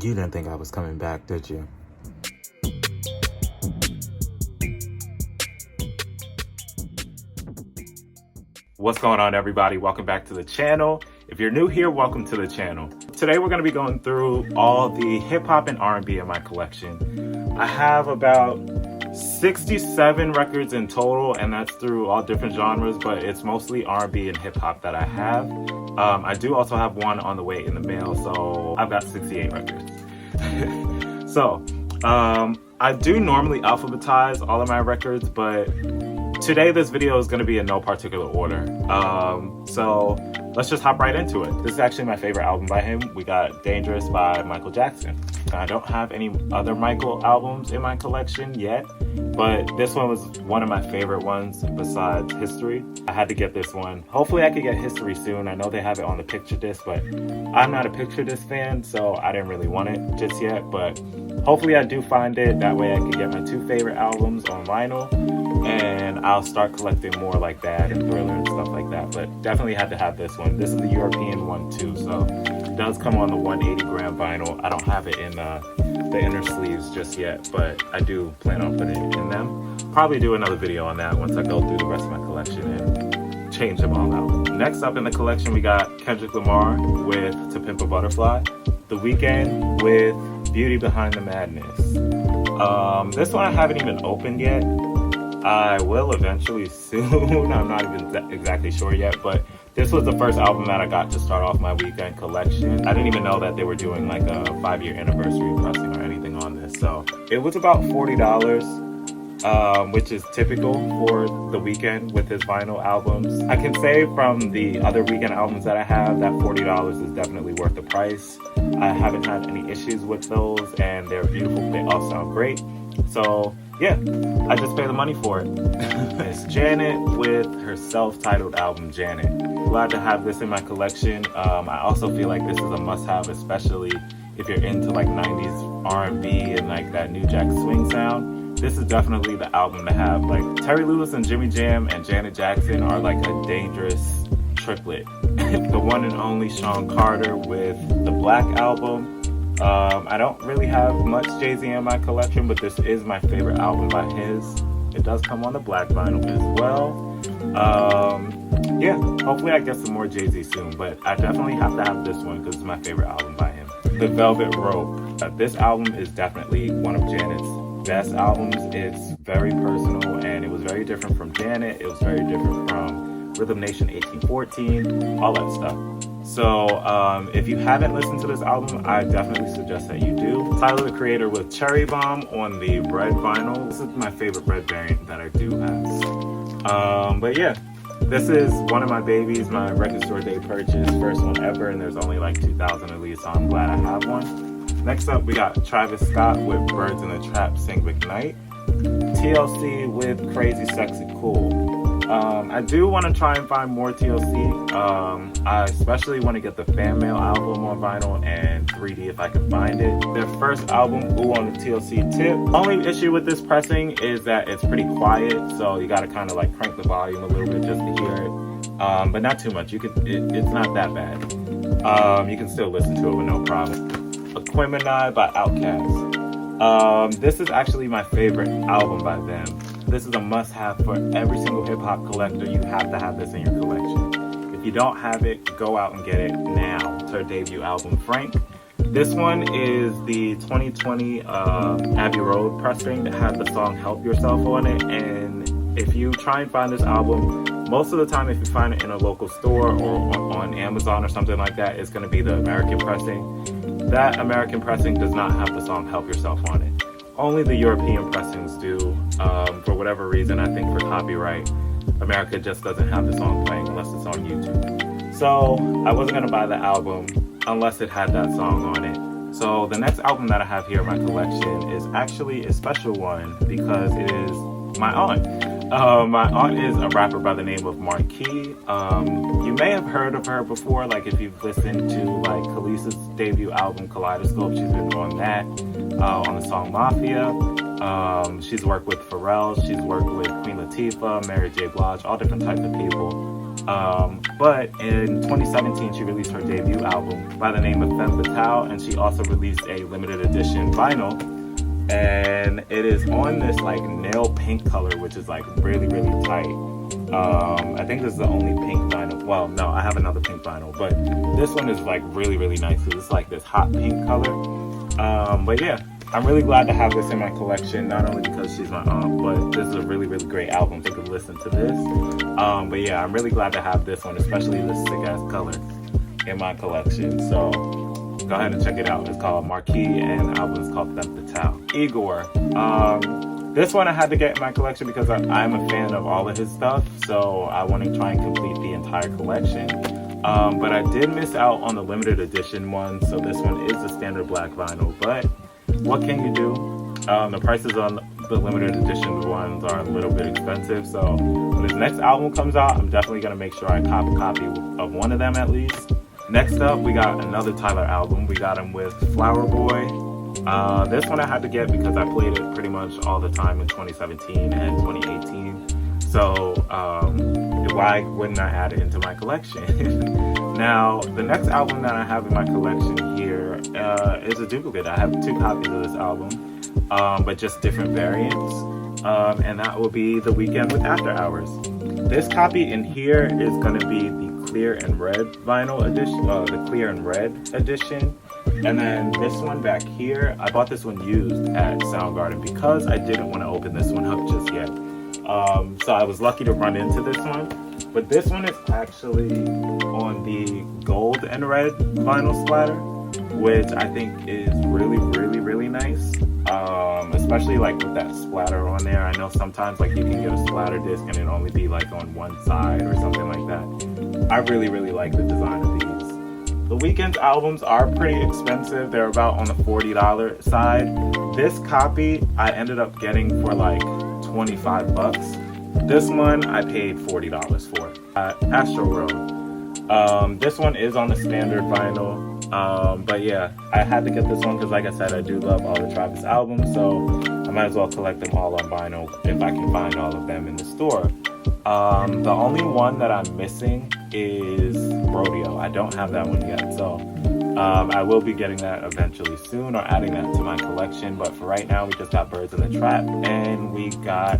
You didn't think I was coming back, did you? What's going on, everybody? Welcome back to the channel. If you're new here, welcome to the channel. Today we're going to be going through all the hip-hop and R&B in my collection. I have about 67 records in total, and that's through all different genres, but it's mostly R&B and hip-hop that I have. I do also have one on the way in the mail, so I've got 68 records. So, I do normally alphabetize all of my records, but today this video is going to be in no particular order. So let's just hop right into it. This is actually my favorite album by him. We got Dangerous by Michael Jackson. I don't have any other Michael albums in my collection yet, but this one was one of my favorite ones besides History. I had to get this one. Hopefully I could get History soon. I know they have it on the picture disc, but I'm not a picture disc fan, so I didn't really want it just yet, but hopefully I do find it. That way I can get my two favorite albums on vinyl, and I'll start collecting more like that and Thriller and stuff like that. But definitely had to have this one. This is the European one too, so it does come on the 180 gram vinyl. I don't have it in the inner sleeves just yet, but I do plan on putting it in them. Probably do another video on that once I go through the rest of my collection and change them all out. Next up in the collection, we got Kendrick Lamar with To Pimp a Butterfly, The Weeknd with Beauty Behind the Madness. This one I haven't even opened yet. I will eventually soon. I'm not even exactly sure yet, but this was the first album that I got to start off my weekend collection. I didn't even know that they were doing like a 5-year anniversary pressing or anything on this. So it was about $40, which is typical for The Weeknd with his vinyl albums. I can say from the other Weeknd albums that I have that $40 is definitely worth the price. I haven't had any issues with those, and they're beautiful. They all sound great. So yeah, I just pay the money for it. It's Janet with her self-titled album, Janet. Glad to have this in my collection. I also feel like this is a must-have, especially if you're into like 90s R&B and like that New Jack Swing sound. This is definitely the album to have. Like Terry Lewis and Jimmy Jam and Janet Jackson are like a dangerous triplet. The one and only Sean Carter with the Black Album. I don't really have much Jay-Z in my collection, but this is my favorite album by his. It does come on the black vinyl as well. Yeah, hopefully I get some more Jay-Z soon, but I definitely have to have this one because it's my favorite album by him. The Velvet Rope. This album is definitely one of Janet's best albums. It's very personal, and it was very different from Janet. It was very different from Rhythm Nation 1814, all that stuff. So if you haven't listened to this album, I definitely suggest that you do. Tyler, the Creator with Cherry Bomb on the red vinyl. This is my favorite red variant that I do have. But yeah, this is one of my babies, my record store day purchase, first one ever, and there's only like 2,000 at least, so I'm glad I have one. Next up, we got Travis Scott with Birds in the Trap, Sing McKnight. TLC with CrazySexyCool. I do want to try and find more TLC. I especially want to get the Fan Mail album on vinyl and 3D if I can find it. Their first album, Ooh on the TLC tip. Only issue with this pressing is that it's pretty quiet, so you got to kind of like crank the volume a little bit just to hear it. But not too much. It's not that bad. You can still listen to it with no problem. Aquemini by Outkast. This is actually my favorite album by them. This is a must-have for every single hip-hop collector. You have to have this in your collection. If you don't have it, go out and get it now. It's her debut album, Frank. This one is the 2020 Abbey Road pressing that had the song Help Yourself on it. And if you try and find this album, most of the time if you find it in a local store or on Amazon or something like that, it's going to be the American pressing. That American pressing does not have the song Help Yourself on it. Only the European pressings do. For whatever reason, I think for copyright, Amerykah just doesn't have the song playing unless it's on YouTube. So I wasn't going to buy the album unless it had that song on it. So the next album that I have here in my collection is actually a special one because it is my aunt. My aunt is a rapper by the name of Marquis. You may have heard of her before, like if you've listened to like Khaleesi's debut album, Kaleidoscope. She's been on that, on the song Mafia. She's worked with Pharrell. She's worked with Queen Latifah, Mary J. Blige, all different types of people. But in 2017, she released her debut album by the name of Femme Fatale, and she also released a limited edition vinyl, and it is on this like nail pink color, which is like really, really tight. I think this is the only pink vinyl. Well, no, I have another pink vinyl, but this one is like really, really nice. It's like this hot pink color. But yeah, I'm really glad to have this in my collection, not only because she's my aunt, but this is a really, really great album. So you can listen to this. But yeah, I'm really glad to have this one, especially this sick ass color in my collection. So go ahead and check it out. It's called Marquis, and the album is called Femme Fatale. IGOR. This one I had to get in my collection because I'm a fan of all of his stuff, so I want to try and complete the entire collection. But I did miss out on the limited edition one, so this one is the standard black vinyl. But what can you do? The prices on the limited edition ones are a little bit expensive, so when his next album comes out, I'm definitely going to make sure I cop a copy of one of them at least. Next up, we got another Tyler album. We got him with Flowerboy. This one I had to get because I played it pretty much all the time in 2017 and 2018. So why wouldn't I add it into my collection? Now, the next album that I have in my collection here is a duplicate. I have 2 copies of this album, but just different variants. And that will be The Weeknd with After Hours. This copy in here is going to be the clear and red vinyl edition, the clear and red edition. And then this one back here, I bought this one used at Soundgarden because I didn't want to open this one up just yet. So I was lucky to run into this one. But this one is actually on the gold and red vinyl splatter, which I think is really, really, really nice. Especially like with that splatter on there. I know sometimes like you can get a splatter disc and it only be like on one side or something like that. I really, really like the design of these. The Weeknd's albums are pretty expensive. They're about on the $40 side. This copy I ended up getting for like 25 bucks. This one I paid $40 for. ASTROWORLD. This one is on the standard vinyl. But yeah, I had to get this one because like I said, I do love all the Travis albums, so I might as well collect them all on vinyl if I can find all of them in the store. The only one that I'm missing is Rodeo. I don't have that one yet, so I will be getting that eventually soon or adding that to my collection. But for right now, we just got Birds in the Trap and we got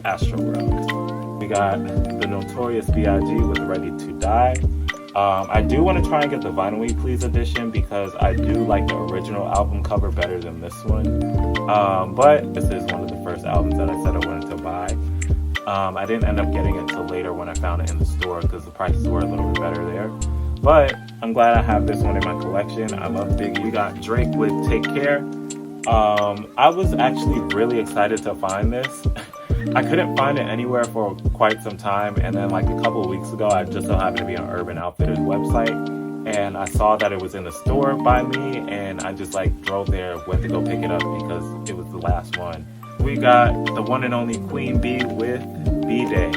ASTROWORLD. We got the Notorious B.I.G. with Ready to Die. I do want to try and get the Vinyl Please edition because I do like the original album cover better than this one. But this is one of the first albums that I said I wanted to buy. I didn't end up getting it till later when I found it in the store because the prices were a little bit better there. But I'm glad I have this one in my collection. I love Biggie. We got Drake with Take Care. I was actually really excited to find this. I couldn't find it anywhere for quite some time, and then like a couple of weeks ago I just so happened to be on Urban Outfitters website and I saw that it was in the store by me, and I just like drove there, went to go pick it up because it was the last one. We got the one and only Queen Bee with B-Day.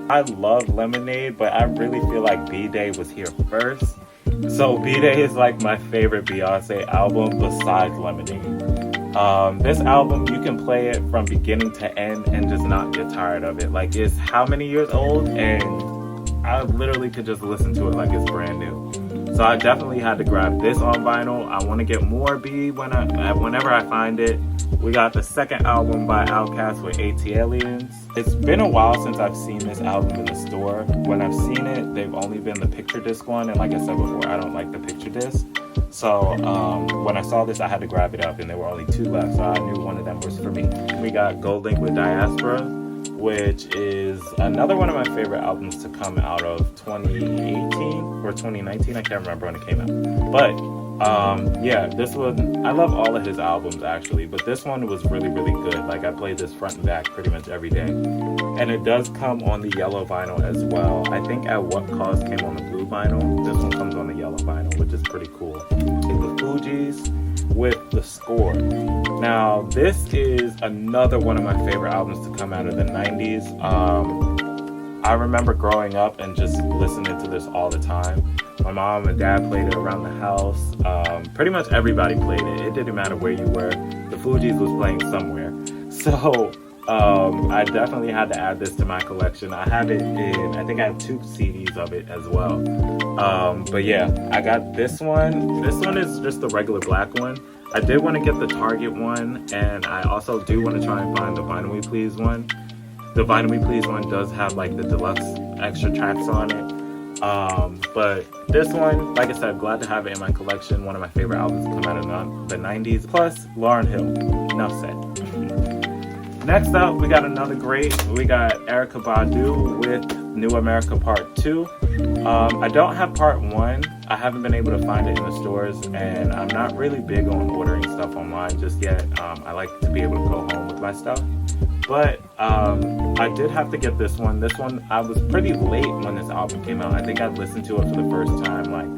I love Lemonade, but I really feel like B-Day was here first. So B-Day is like my favorite Beyonce album besides Lemonade. This album, you can play it from beginning to end and just not get tired of it. Like, it's how many years old, and I literally could just listen to it like it's brand new. So I definitely had to grab this on vinyl. I want to get more B whenever I find it. We got the second album by Outkast with ATLiens. It's been a while since I've seen this album in the store. When I've seen it, they've only been the picture disc one, and like I said before, I don't like the picture disc. So when I saw this, I had to grab it up, and there were only 2 left, so I knew one of them was for me. We got Gold Link with Diaspora, which is another one of my favorite albums to come out of 2018 or 2019. I can't remember when it came out. But yeah, this one, I love all of his albums actually, but this one was really, really good. Like, I played this front and back pretty much every day. And it does come on the yellow vinyl as well. I think At What Cost came on the blue vinyl. This one comes on the yellow vinyl, which is pretty cool. The Fugees with The Score. Now, this is another one of my favorite albums to come out of the 90s. I remember growing up and just listening to this all the time. My mom and dad played it around the house. Pretty much everybody played it. It didn't matter where you were. The Fugees was playing somewhere. So I definitely had to add this to my collection. I have it in, I think I have 2 CDs of it as well. But yeah, I got this one. This one is just the regular black one. I did want to get the Target one, and I also do want to try and find the Vinyl Me Please one. The Vinyl Me Please one does have like the deluxe extra tracks on it. But this one, like I said, glad to have it in my collection. One of my favorite albums to come out of the 90s. Plus, Lauryn Hill. Enough said. Next up, we got another great. We got Erykah Badu with New Amerykah Part 2. I don't have Part 1. I haven't been able to find it in the stores, and I'm not really big on ordering stuff online just yet. I like to be able to go home with my stuff. But I did have to get this one. This one, I was pretty late when this album came out. I think I listened to it for the first time like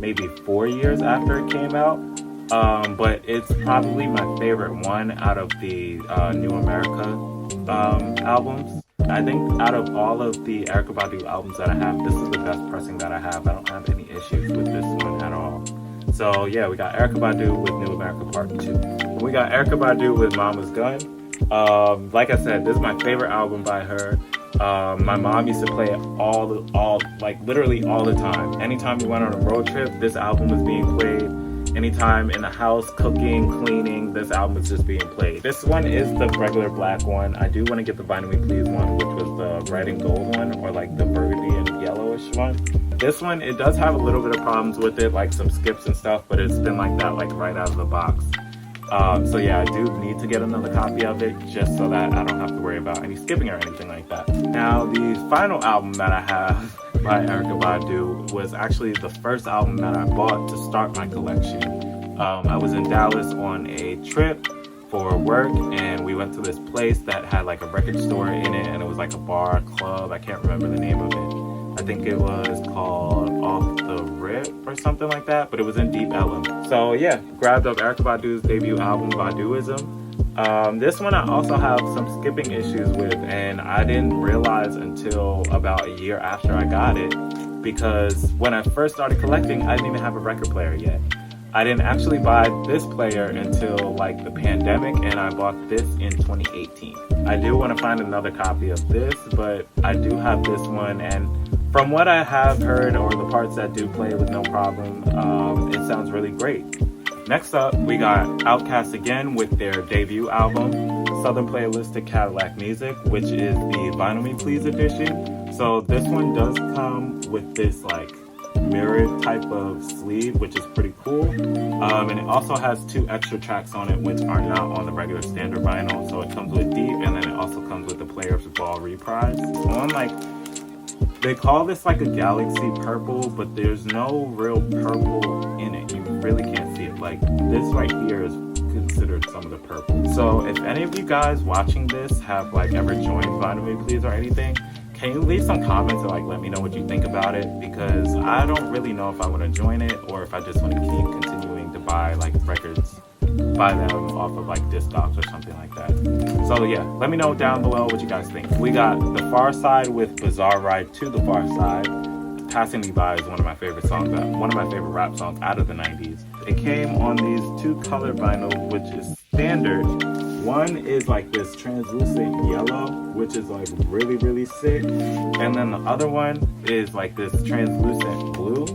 maybe 4 years after it came out. But it's probably my favorite one out of the New Amerykah albums. I think out of all of the Erykah Badu albums that I have, this is the best pressing that I have. I don't have any issues with this one at all. So yeah, we got Erykah Badu with New Amerykah Part 2. We got Erykah Badu with Mama's Gun. Like I said, this is my favorite album by her. My mom used to play it like literally all the time. Anytime we went on a road trip, this album was being played. Anytime in the house, cooking, cleaning, this album is just being played. This one is the regular black one. I do want to get the Vinyl Me Please one, which was the red and gold one, or like the burgundy and yellowish one. This one, it does have a little bit of problems with it, like some skips and stuff, but it's been like that like right out of the box. So yeah, I do need to get another copy of it just so that I don't have to worry about any skipping or anything like that. Now, the final album that I have by Erykah Badu was actually the first album that I bought to start my collection. I was in Dallas on a trip for work, and we went to this place that had like a record store in it, and it was like a bar, club, I can't remember the name of it. I think it was called Off the Rip or something like that, but it was in Deep Ellum. So yeah, grabbed up Erykah Badu's debut album, Baduizm. This one I also have some skipping issues with, and I didn't realize until about a year after I got it, because when I first started collecting, I didn't even have a record player yet. I didn't actually buy this player until like the pandemic, and I bought this in 2018. I do want to find another copy of this, but I do have this one, and from what I have heard, or the parts that do play with no problem, it sounds really great. Next up, we got Outkast again with their debut album, Southernplayalisticadillacmuzik, which is the Vinyl Me Please edition. So this one does come with this like mirrored type of sleeve, which is pretty cool. And it also has 2 extra tracks on it, which are not on the regular standard vinyl. So it comes with Deep, and then it also comes with the Players Ball Reprise. On like, they call this like a galaxy purple, but there's no real purple in it. You really can't see it. Like this right here is considered some of the purple. So if any of you guys watching this have like ever joined Vinyl Me Please or anything, can you leave some comments and like let me know what you think about it? Because I don't really know if I want to join it or if I just want to keep continuing to buy like records, buy them off of like Discogs or something like that. So yeah, let me know down below what you guys think. We got the Pharcyde with Bizarre Ride to the Pharcyde. Passing Me By is one of my favorite songs, one of my favorite rap songs out of the 90s. It came on these 2 color vinyl, which is standard. One is like this translucent yellow, which is like really, really sick. And then the other one is like this translucent blue,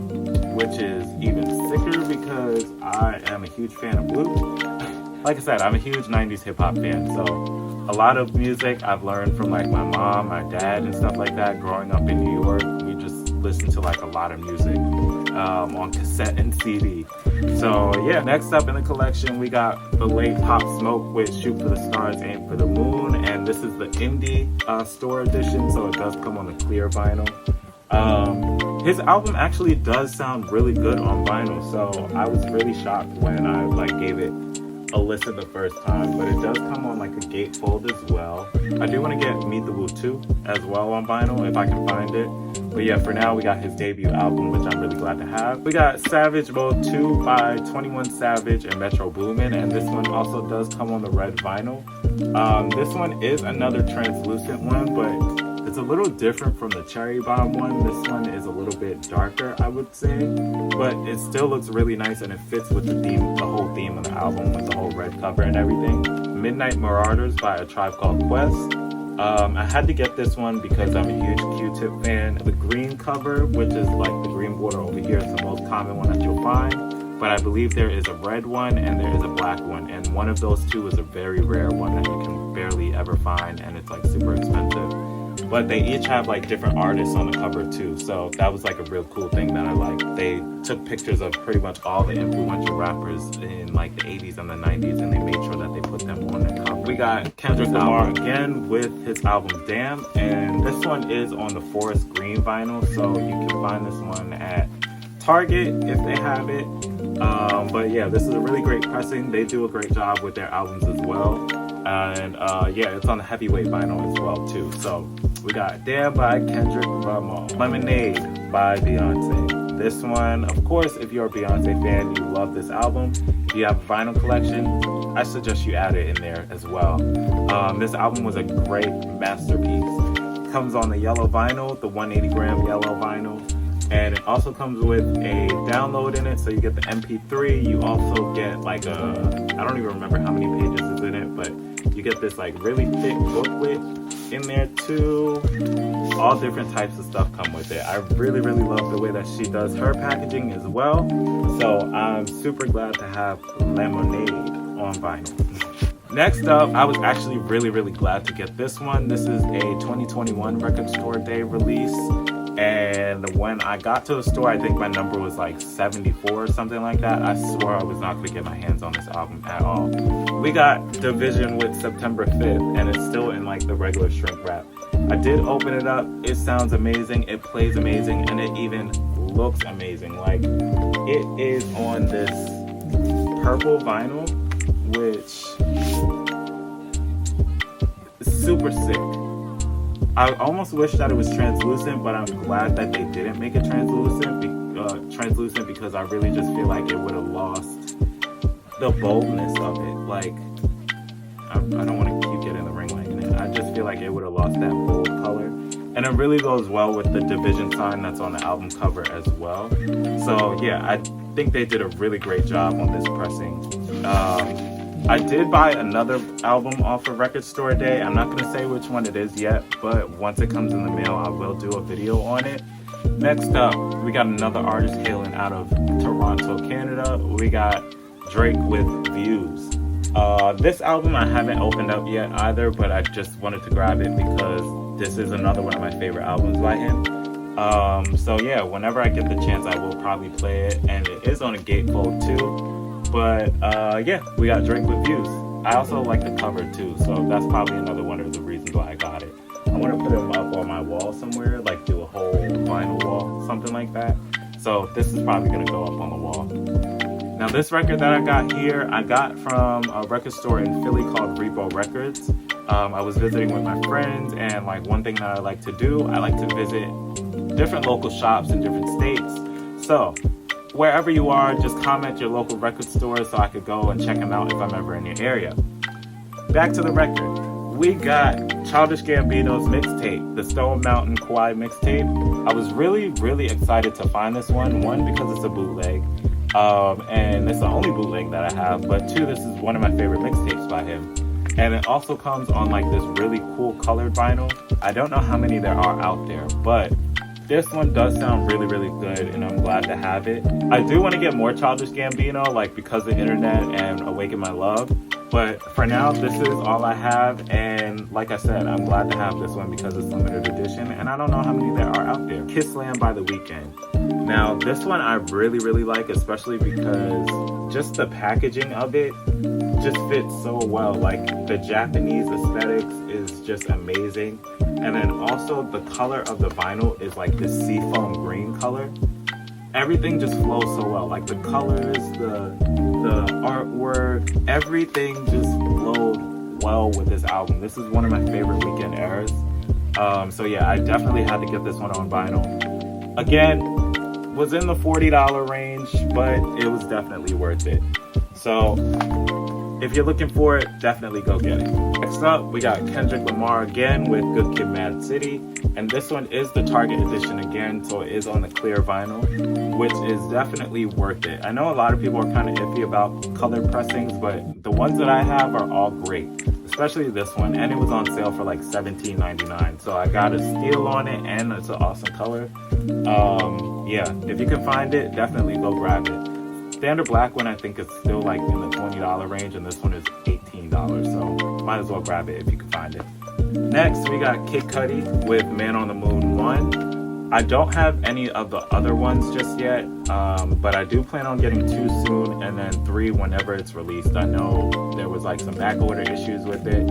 which is even sicker because I am a huge fan of blue. Like I said, I'm a huge 90s hip-hop fan, so a lot of music I've learned from like my mom, my dad, and stuff like that. Growing up in New York, we just listened to like a lot of music on cassette and CD. So yeah, next up in the collection, we got the late Pop Smoke with Shoot for the Stars, Aim for the Moon, and this is the indie store edition, so it does come on the clear vinyl. His album actually does sound really good on vinyl, so I was really shocked when I like gave it a listen the first time, but it does come on like a gatefold as well. I do want to get Meet the Woo 2 as well on vinyl if I can find it. But yeah, for now we got his debut album, which I'm really glad to have. We got Savage Mode 2 by 21 Savage and Metro Boomin, and this one also does come on the red vinyl. This one is another translucent one, but it's a little different from the Cherry Bomb one. This one is a little bit darker, I would say, but it still looks really nice and it fits with the theme, the whole theme of the album with the whole red cover and everything. Midnight Maraurders by A Tribe Called Quest. I had to get this one because I'm a huge Q-Tip fan. The green cover, which is like the green border over here, is the most common one that you'll find. But I believe there is a red one and there is a black one. And one of those two is a very rare one that you can barely ever find, and it's like super expensive. But they each have like different artists on the cover too. So that was like a real cool thing that I liked. They took pictures of pretty much all the influential rappers in like the 80s and the 90s, and they made sure that they put them on the cover. We got Kendrick Lamar again with his album Damn, and this one is on the forest green vinyl, so you can find this one at Target if they have it. But yeah, this is a really great pressing. They do a great job with their albums as well. And yeah, it's on the heavyweight vinyl as well too. So we got Damn by Kendrick Lamar, Lemonade by Beyonce. This one, of course, if you're a Beyonce fan, you love this album. If you have a vinyl collection, I suggest you add it in there as well. This album was a great masterpiece. Comes on the yellow vinyl, the 180 gram yellow vinyl. And it also comes with a download in it, so you get the MP3. You also get like a, I don't even remember how many pages is in it, but you get this like really thick booklet in there too. All different types of stuff come with it. I really, really love the way that she does her packaging as well. So I'm super glad to have Lemonade on vinyl. Next up, I was actually really, really glad to get this one. This is a 2021 Record Store Day release. And when I got to the store, I think my number was like 74 or something like that. I swore I was not going to get my hands on this album at all. We got Division with September 5th, and it's still in like the regular shrink wrap. I did open it up. It sounds amazing. It plays amazing, and it even looks amazing. Like, it is on this purple vinyl, which is super sick. I almost wish that it was translucent, but I'm glad that they didn't make it translucent because I really just feel like it would have lost the boldness of it. Like, I don't want to keep getting the ring light in it. I just feel like it would have lost that bold color. And it really goes well with the Division sign that's on the album cover as well. So yeah, I think they did a really great job on this pressing. I did buy another album off of Record Store Day. I'm not going to say which one it is yet, but once it comes in the mail, I will do a video on it. Next up, we got another artist hailing out of Toronto, Canada. We got Drake with Views. This album I haven't opened up yet either, but I just wanted to grab it because this is another one of my favorite albums by him. So yeah, whenever I get the chance, I will probably play it, and it is on a gatefold too. But yeah, we got Drake with Views. I also like the cover too, so that's probably another one of the reasons why I got it. I want to put him up on my wall somewhere, like do a whole vinyl wall, something like that. So this is probably going to go up on the wall. Now this record that I got here, I got from a record store in Philly called Repo Records. I was visiting with my friends, and like one thing that I like to do, I like to visit different local shops in different states. So wherever you are, just comment your local record store so I could go and check them out if I'm ever in your area. Back to the record. We got Childish Gambino's mixtape, the Stone Mountain Kauai mixtape. I was really, really excited to find this one. One, because it's a bootleg, and it's the only bootleg that I have. But two, this is one of my favorite mixtapes by him. And it also comes on like this really cool colored vinyl. I don't know how many there are out there, but this one does sound really, really good, and I'm glad to have it. I do want to get more Childish Gambino, like because of the internet and Awaken My Love. But for now, this is all I have. And like I said, I'm glad to have this one because it's limited edition. And I don't know how many there are out there. Kissland by The Weeknd. Now, this one I really, really like, especially because just the packaging of it just fits so well. Like, the Japanese aesthetics is just amazing. And then also the color of the vinyl is like this seafoam green color. Everything just flows so well. Like the colors, the artwork, everything just flowed well with this album. This is one of my favorite Weeknd eras. So yeah, I definitely had to get this one on vinyl. Again, was in the $40 range, but it was definitely worth it. So if you're looking for it, definitely go get it. Next up, we got Kendrick Lamar again with Good Kid, Mad City. And this one is the Target edition again, so it is on the clear vinyl, which is definitely worth it. I know a lot of people are kind of iffy about color pressings, but the ones that I have are all great, especially this one. And it was on sale for like $17.99, so I got a steal on it, and it's an awesome color. Yeah, if you can find it, definitely go grab it. Standard black one I think is still like in the $20 range, and this one is $18, so might as well grab it if you can find it. Next, we got Kid Cudi with Man on the Moon 1. I don't have any of the other ones just yet, but I do plan on getting 2 soon, and then 3 whenever it's released. I know there was like some back order issues with it.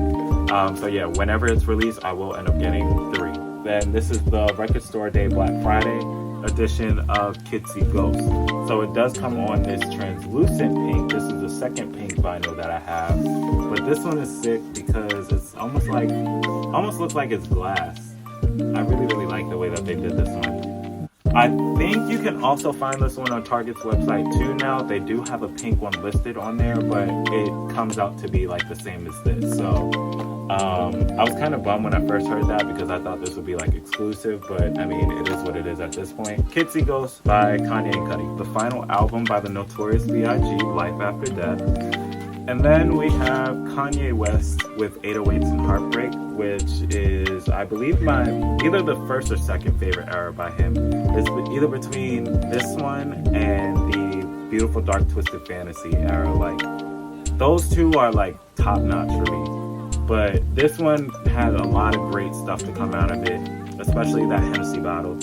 So yeah, whenever it's released, I will end up getting 3. Then this is the Record Store Day Black Friday edition of Kitsy Ghost. So it does come on this translucent pink. This is the second pink vinyl that I have, but this one is sick because it's almost looks like it's glass. I really like the way that they did this one. I think you can also find this one on Target's website too now. They do have a pink one listed on there, but it comes out to be like the same as this. So I was kind of bummed when I first heard that because I thought this would be like exclusive, but I mean, it is what it is at this point. Kitsy Ghost by Kanye and Cudi, the final album by the Notorious B.I.G., Life After Death. And then we have Kanye West with 808s and Heartbreak, which is, I believe, my either the first or second favorite era by him. It's either between this one and the Beautiful Dark Twisted Fantasy era. Like, those two are like top notch for me. But this one had a lot of great stuff to come out of it, especially that Hennessy bottle.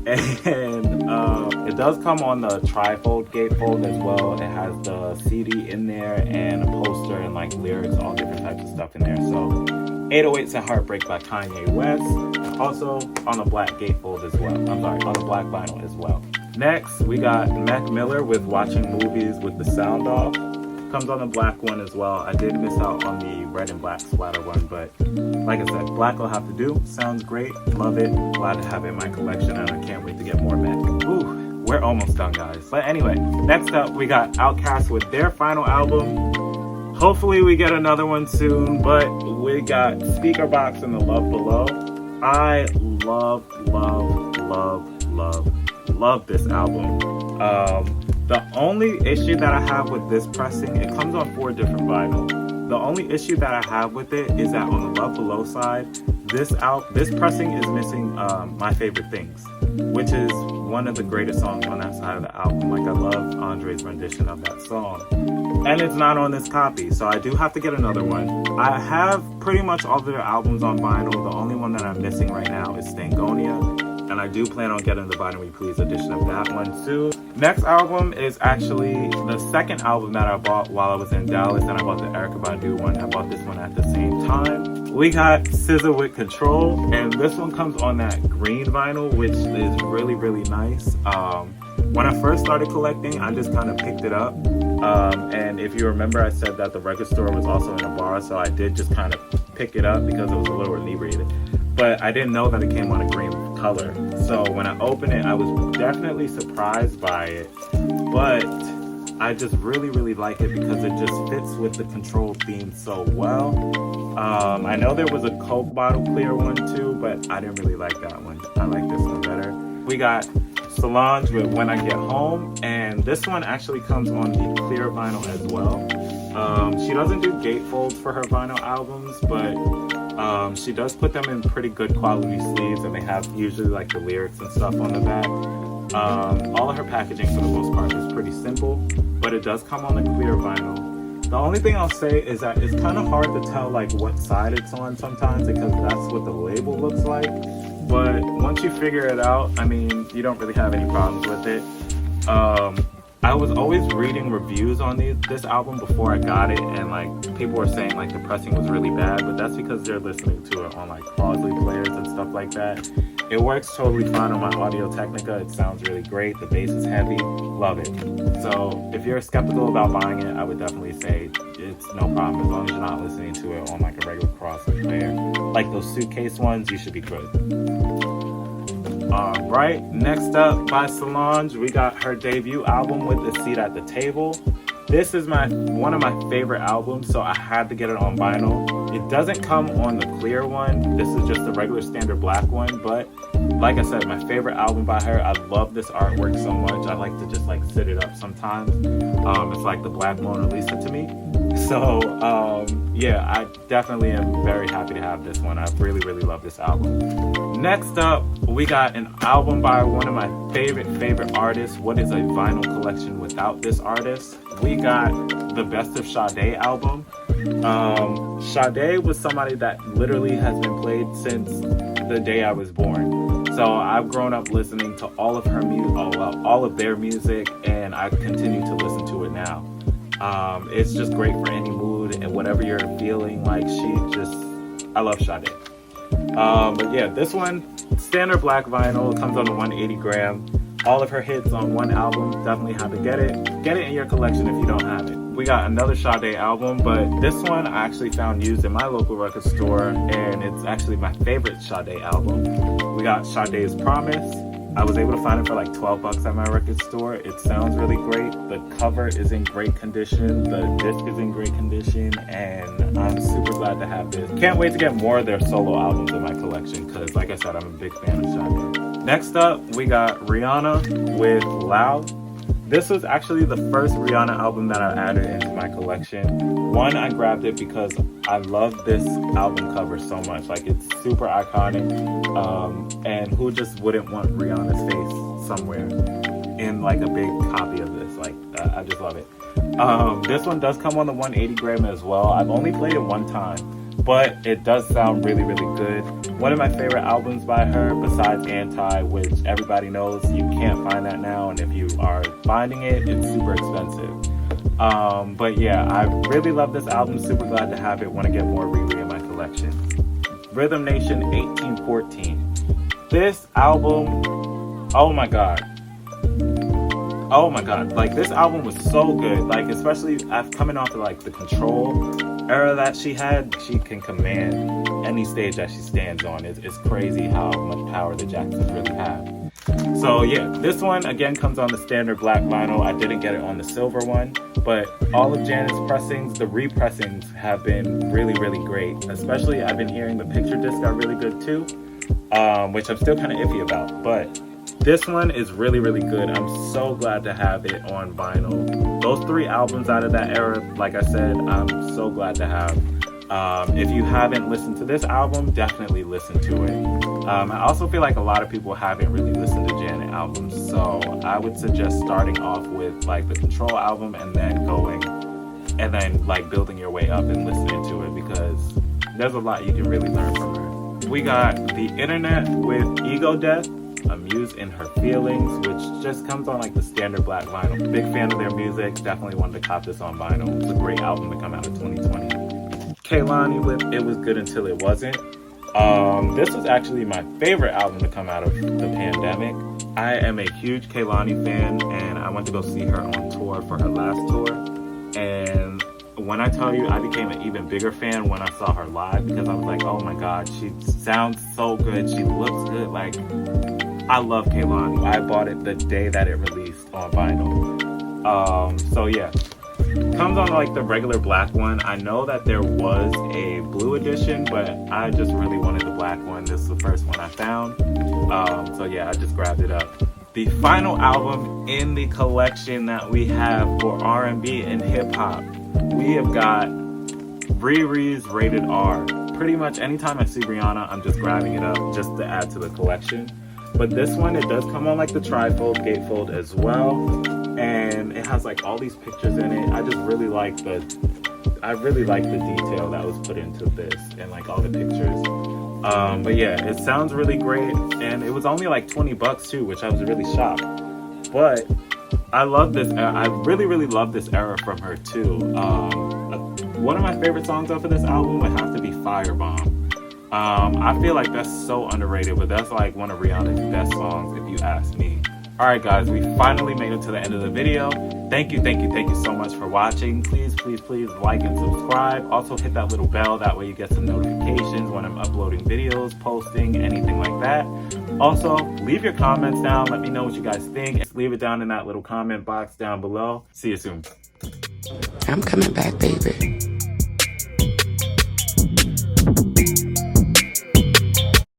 And it does come on the trifold gatefold as well. It has the CD in there and a poster and like lyrics, all different types of stuff in there. So 808s and Heartbreak by Kanye West, also on the black gatefold as well. I'm sorry, on the black vinyl as well. Next, we got Mac Miller with Watching Movies with the Sound Off. Comes on the black one as well. I did miss out on the red and black splatter one, but like I said, black will have to do. Sounds great, love it, glad to have it in my collection, and I can't wait to get more Mac. Ooh, we're almost done, guys. But anyway, next up we got Outkast with their final album. Hopefully we get another one soon, but we got Speakerboxx and The Love Below. I love this album. The only issue that I have with this pressing, it comes on 4 different vinyl. The only issue that I have with it is that on the Love Below side, this pressing is missing My Favorite Things, which is one of the greatest songs on that side of the album. Like, I love Andre's rendition of that song. And it's not on this copy, so I do have to get another one. I have pretty much all of their albums on vinyl. The only one that I'm missing right now is Stangonia. And I do plan on getting the Buy Me Please edition of that one soon. Next album is actually the second album that I bought while I was in Dallas, and I bought the Amerykah Badu one. I bought this one at the same time. We got SZA with Control, and this one comes on that green vinyl, which is really nice. When I first started collecting, I just kind of picked it up. And if you remember, I said that the record store was also in a bar, so I did just kind of pick it up because it was a little inebriated. But I didn't know that it came on a green color. So when I opened it, I was definitely surprised by it. But I just really like it because it just fits with the Control theme so well. I know there was a Coke bottle clear one too, but I didn't really like that one. I like this one better. We got Solange with When I Get Home, and this one actually comes on the clear vinyl as well. She doesn't do gatefolds for her vinyl albums, but she does put them in pretty good quality sleeves, and they have usually like the lyrics and stuff on the back. All of her packaging for the most part is pretty simple, but it does come on the clear vinyl. The only thing I'll say is that it's kind of hard to tell like what side it's on sometimes because that's what the label looks like. But once you figure it out, I mean, you don't really have any problems with it. I was always reading reviews on this album before I got it, and like people were saying like the pressing was really bad, but that's because they're listening to it on like Crosley players and stuff like that. It works totally fine on my Audio Technica. It sounds really great. The bass is heavy. Love it. So if you're skeptical about buying it, I would definitely say it's no problem as long as you're not listening to it on like a regular Crosley player. Like those suitcase ones, you should be good. Alright, next up by Solange, we got her debut album with A Seat at the Table. This is one of my favorite albums, so I had to get it on vinyl. It doesn't come on the clear one. This is just the regular standard black one, but like I said, my favorite album by her. I love this artwork so much. I like to just like sit it up sometimes. It's like the Black Mona Lisa to me. So yeah, I definitely am very happy to have this one. I really, really love this album. Next up, we got an album by one of my favorite artists. What is a vinyl collection without this artist? We got the Best of Sade album. Sade was somebody that literally has been played since the day I was born. So I've grown up listening to all of her all of their music, and I continue to listen to it now. It's just great for any mood and whatever you're feeling. Like I love Sade. But yeah, this one, standard black vinyl, it comes on a 180 gram. All of her hits on one album. Definitely have to get it. Get it in your collection if you don't have it. We got another Sade album, but this one I actually found used in my local record store, and it's actually my favorite Sade album. We got Sade's Promise. I was able to find it for like 12 bucks at my record store. It sounds really great. The cover is in great condition. The disc is in great condition, and I'm super glad to have this. Can't wait to get more of their solo albums in my collection because, like I said, I'm a big fan of Sade. Next up, we got Rihanna with Loud. This was actually the first Rihanna album that I added into my collection. One, I grabbed it because I love this album cover so much. Like, it's super iconic. And who just wouldn't want Rihanna's face somewhere in like a big copy of this? Like, I just love it. This one does come on the 180 gram as well. I've only played it one time, but it does sound really, really good. One of my favorite albums by her, besides Anti, which everybody knows you can't find that now, and if you are finding it, it's super expensive. But yeah, I really love this album. Super glad to have it. Want to get more Riri in my collection. Rhythm Nation 1814. This album, oh my god, like this album was so good. Like, especially coming off of like the Control era that she had, she can command any stage that she stands on. It's crazy how much power the Jacksons really have. So yeah, this one again comes on the standard black vinyl. I didn't get it on the silver one, but all of Janet's pressings, the repressings have been really, really great. Especially I've been hearing the picture disc are really good too, which I'm still kind of iffy about, but this one is really, really good. I'm so glad to have it on vinyl. Those three albums out of that era, like I said, I'm so glad to have. If you haven't listened to this album, definitely listen to it. I also feel like a lot of people haven't really listened to Janet albums, so I would suggest starting off with like the Control album and then like building your way up and listening to it, because there's a lot you can really learn from her. We got The Internet with Ego Death, a Muse in Her Feelings, which just comes on like the standard black vinyl. Big fan of their music, definitely wanted to cop this on vinyl. It's a great album to come out of 2020. Kehlani with It Was Good Until It Wasn't. This was actually my favorite album to come out of the pandemic. I am a huge Kehlani fan, and I went to go see her on tour for her last tour. And when I tell you, I became an even bigger fan when I saw her live, because I was like, oh my god, she sounds so good, she looks good. Like, I love Kehlani. I bought it the day that it released on vinyl. So yeah, comes on like the regular black one. I know that there was a blue edition, but I just really wanted the black one. This is the first one I found. So yeah, I just grabbed it up. The final album in the collection that we have for R&B and hip hop, we have got Riri's Rated R. Pretty much anytime I see Rihanna, I'm just grabbing it up just to add to the collection. But this one, it does come on like the trifold, gatefold as well. And it has like all these pictures in it. I just really like the detail that was put into this and like all the pictures. But yeah, it sounds really great. And it was only like 20 bucks too, which I was really shocked. But I love this. I really, really love this era from her too. One of my favorite songs off of this album would have to be Firebomb. I feel like that's so underrated, but that's like one of Rihanna's best songs if you ask me. Alright guys, we finally made it to the end of the video. Thank you so much for watching. Please like and subscribe. Also hit that little bell, that way you get some notifications when I'm uploading videos, posting, anything like that. Also, leave your comments down, let me know what you guys think. Leave it down in that little comment box down below. See you soon. I'm coming back, baby.